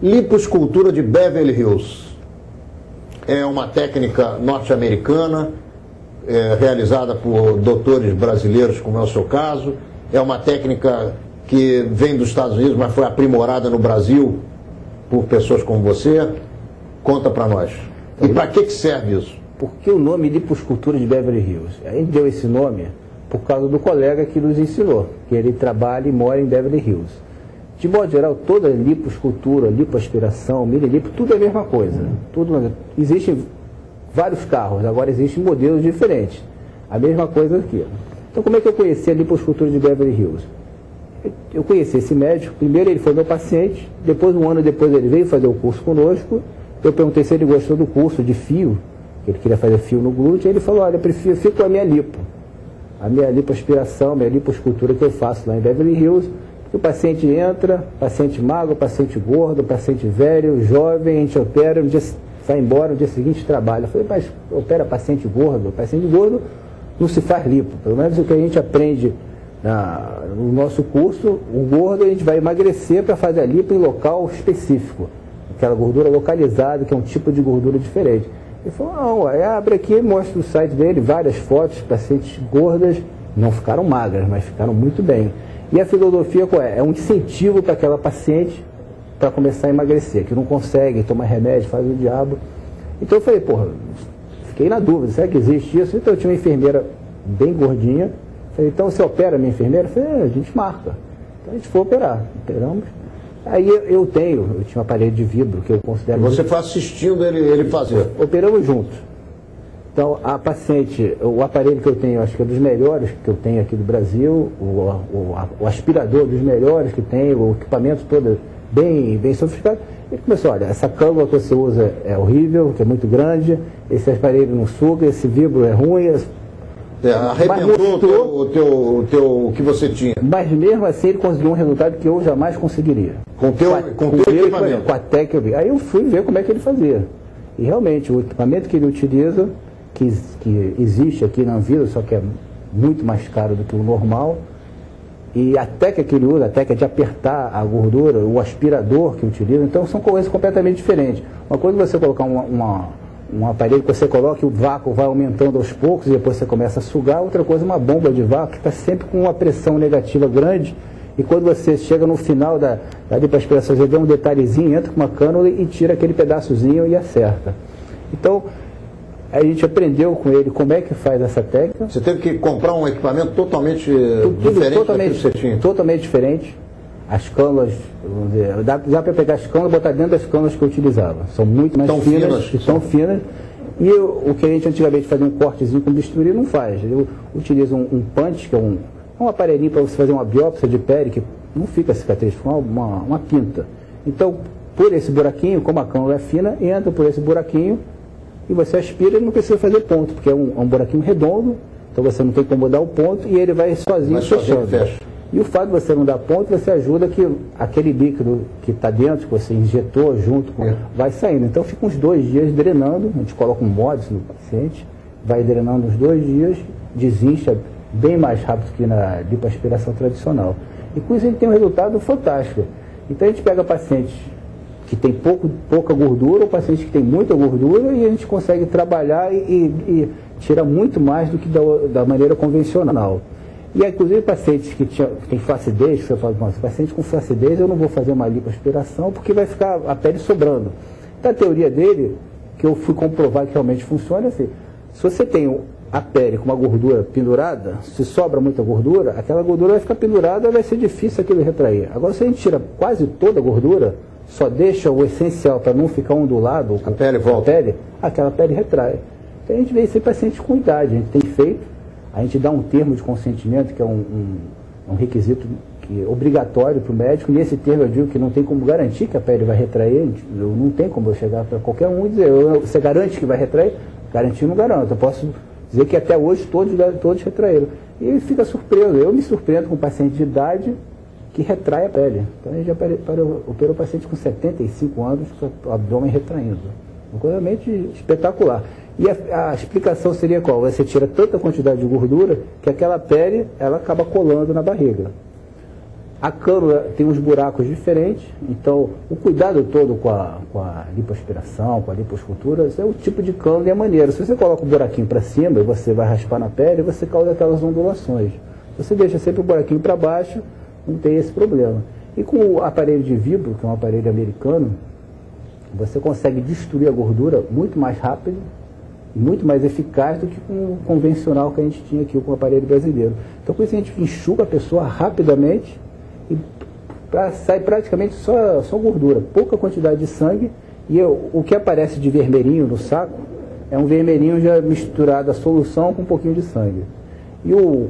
Lipoescultura de Beverly Hills. É uma técnica norte-americana, realizada por doutores brasileiros, como é o seu caso. É uma técnica que vem dos Estados Unidos, mas foi aprimorada no Brasil por pessoas como você. Conta para nós. E para que serve isso? Por que o nome Lipoescultura de Beverly Hills? A gente deu esse nome por causa do colega que nos ensinou, que ele trabalha e mora em Beverly Hills. De modo geral, toda lipoescultura, lipoaspiração, mililipo, tudo é a mesma coisa. Existem vários carros, agora existem modelos diferentes. A mesma coisa aqui. Então, como é que eu conheci a lipoescultura de Beverly Hills? Eu conheci esse médico, primeiro ele foi meu paciente, depois, um ano depois, ele veio fazer o curso conosco. Eu perguntei se ele gostou do curso de fio, que ele queria fazer fio no glúteo, e ele falou, olha, eu prefiro fico com a minha lipoaspiração, a minha lipoescultura que eu faço lá em Beverly Hills. O paciente entra, paciente magro, paciente gordo, paciente velho, jovem, a gente opera, no dia, vai embora, no dia seguinte trabalha. Eu falei, mas opera paciente gordo não se faz lipo. Pelo menos o que a gente aprende no nosso curso, o gordo a gente vai emagrecer para fazer a lipo em local específico. Aquela gordura localizada, que é um tipo de gordura diferente. Ele falou, não, aí abre aqui e mostra o site dele, várias fotos, pacientes gordas, não ficaram magras, mas ficaram muito bem. E a filosofia qual é? É um incentivo para aquela paciente para começar a emagrecer, que não consegue, toma remédio, faz o diabo. Então eu falei, porra, fiquei na dúvida, será que existe isso? Então eu tinha uma enfermeira bem gordinha, falei, então você opera a minha enfermeira? Eu falei, a gente marca. Então a gente foi operar, operamos. Aí eu tinha um aparelho de vidro que eu considero... Você foi assistindo ele fazer? Operamos juntos. Então, a paciente, o aparelho que eu tenho, acho que é dos melhores que eu tenho aqui do Brasil, o aspirador dos melhores que tem, o equipamento todo bem sofisticado. Ele começou, olha, essa cânula que você usa é horrível, que é muito grande, esse aparelho não suga, esse vibro é ruim. Arrebentou o que você tinha. Mas mesmo assim ele conseguiu um resultado que eu jamais conseguiria. Com o teu equipamento? Com a técnica que eu vi. Aí eu fui ver como é que ele fazia. E realmente, o equipamento que ele utiliza, que existe aqui na Anvisa, só que é muito mais caro do que o normal, e a técnica que ele usa, a técnica de apertar a gordura, o aspirador que utiliza, então são coisas completamente diferentes. Uma coisa é você colocar um aparelho que você coloca e o vácuo vai aumentando aos poucos e depois você começa a sugar, outra coisa é uma bomba de vácuo que está sempre com uma pressão negativa grande, e quando você chega no final da lipoaspiração, você dá um detalhezinho, entra com uma cânula e tira aquele pedaçozinho e acerta. Então, a gente aprendeu com ele como é que faz essa técnica. Você teve que comprar um equipamento totalmente diferente daquilo que você tinha? Totalmente diferente. As cânulas, dá para pegar as cânulas e botar dentro das cânulas que eu utilizava. São muito mais finas. Tão finas. E o que a gente antigamente fazia um cortezinho com bisturi não faz. Eu utilizo um punch, que é um aparelhinho para você fazer uma biópsia de pele, que não fica cicatriz, fica uma pinta. Então, por esse buraquinho, como a cânula é fina, entra por esse buraquinho e você aspira e não precisa fazer ponto, porque é um buraquinho redondo, então você não tem como dar o ponto e ele vai sozinho fechando. E o fato de você não dar ponto, você ajuda que aquele líquido que está dentro, que você injetou junto com, vai saindo. Então fica uns 2 dias drenando, a gente coloca um MODS no paciente, vai drenando uns 2 dias, desincha bem mais rápido que na lipoaspiração tradicional. E com isso ele tem um resultado fantástico. Então a gente pega pacientes que tem pouca gordura, ou pacientes que tem muita gordura, e a gente consegue trabalhar e tira muito mais do que da maneira convencional. E inclusive pacientes que têm flacidez, que você fala, nossa, paciente com flacidez eu não vou fazer uma lipoaspiração porque vai ficar a pele sobrando. Então a teoria dele, que eu fui comprovar que realmente funciona, é assim, se você tem a pele com uma gordura pendurada, se sobra muita gordura, aquela gordura vai ficar pendurada e vai ser difícil aquilo retrair. Agora se a gente tira quase toda a gordura, só deixa o essencial para não ficar ondulado, a pele volta. Aquela pele retrai. Então a gente vê isso em pacientes com idade, a gente tem feito. A gente dá um termo de consentimento, que é um requisito obrigatório para o médico. Nesse termo eu digo que não tem como garantir que a pele vai retrair. Não tem como eu chegar para qualquer um e dizer, você garante que vai retrair? Garantir não garanto. Eu posso dizer que até hoje todos retraíram. E ele fica surpreso. Eu me surpreendo com um paciente de idade que retrai a pele. Então a gente já operou o paciente com 75 anos com o abdômen retraindo. Uma coisa realmente espetacular. E a explicação seria qual? Você tira tanta quantidade de gordura que aquela pele ela acaba colando na barriga. A cânula tem uns buracos diferentes, então o cuidado todo com a lipoaspiração, com a lipoescultura, é o tipo de cânula e a maneira. Se você coloca o buraquinho para cima e você vai raspar na pele, você causa aquelas ondulações. Você deixa sempre o buraquinho para baixo, não tem esse problema. E com o aparelho de vibro, que é um aparelho americano, você consegue destruir a gordura muito mais rápido, muito mais eficaz do que com o convencional que a gente tinha aqui com o aparelho brasileiro. Então com isso a gente enxuga a pessoa rapidamente e sai praticamente só gordura, pouca quantidade de sangue, e o que aparece de vermelhinho no saco é um vermelhinho já misturado a solução com um pouquinho de sangue. E o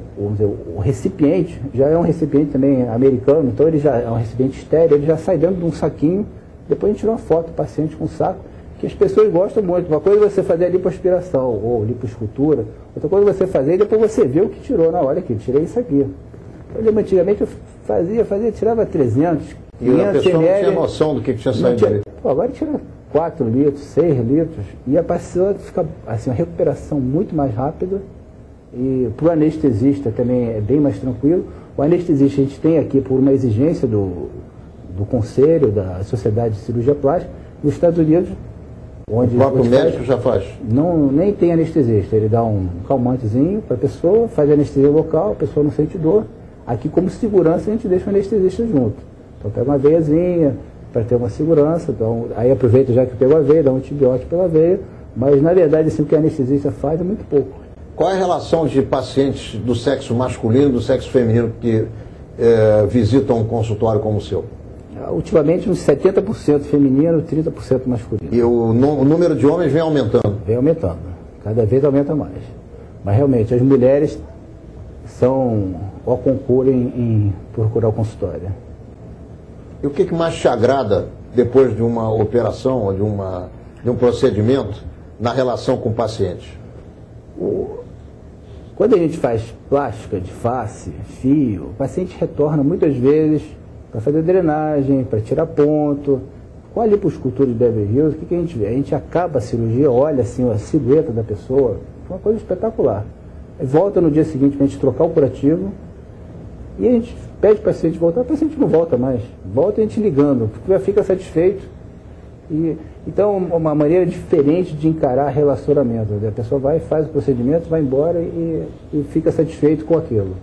recipiente já é um recipiente também americano, então ele já é um recipiente estéreo, ele já sai dentro de um saquinho, depois a gente tira uma foto do paciente com o saco, que as pessoas gostam muito. Uma coisa é você fazer a lipoaspiração ou lipoescultura, outra coisa é você fazer e depois você vê o que tirou na hora, que tirei isso aqui. Eu, antigamente eu tirava 300, 500 e a pessoa ml, não tinha noção do que tinha saído ali. Agora tira 4 litros, 6 litros, e a pessoa fica assim, uma recuperação muito mais rápida, e para o anestesista também é bem mais tranquilo. O anestesista a gente tem aqui por uma exigência do Conselho, da Sociedade de Cirurgia Plástica, nos Estados Unidos, onde o próprio médico já faz? Não, nem tem anestesista, ele dá um calmantezinho para a pessoa, faz anestesia local, a pessoa não sente dor. Aqui, como segurança, a gente deixa o anestesista junto. Então pega uma veiazinha para ter uma segurança, então, aí aproveita já que pegou a veia, dá um antibiótico pela veia, mas na verdade assim, o que a anestesista faz é muito pouco. Qual é a relação de pacientes do sexo masculino e do sexo feminino que visitam um consultório como o seu? Ultimamente uns 70% feminino, 30% masculino. E o número de homens vem aumentando? Vem aumentando, cada vez aumenta mais. Mas realmente as mulheres são ao concurso em procurar o consultório. E o que mais te agrada depois de uma operação ou de um procedimento na relação com o paciente? Quando a gente faz plástica de face, fio, o paciente retorna muitas vezes para fazer drenagem, para tirar ponto. Com a lipoescultura de Beverly Hills, o que a gente vê? A gente acaba a cirurgia, olha assim a silhueta da pessoa, é uma coisa espetacular. Volta no dia seguinte para a gente trocar o curativo e a gente pede para o paciente voltar, o paciente não volta mais, volta a gente ligando, porque já fica satisfeito. Então, uma maneira diferente de encarar relacionamento. A pessoa vai, faz o procedimento, vai embora e fica satisfeito com aquilo.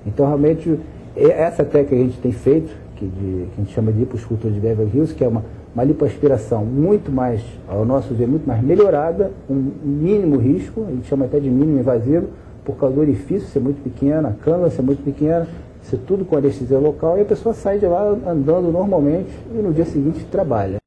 Então, realmente, essa técnica que a gente tem feito, que a gente chama de lipoescultura de Beverly Hills, que é uma lipoaspiração muito mais, ao nosso ver, muito mais melhorada, um mínimo risco, a gente chama até de mínimo invasivo, por causa do orifício ser muito pequeno, a cânula ser muito pequena, ser tudo com anestesia local, e a pessoa sai de lá andando normalmente e no dia seguinte trabalha.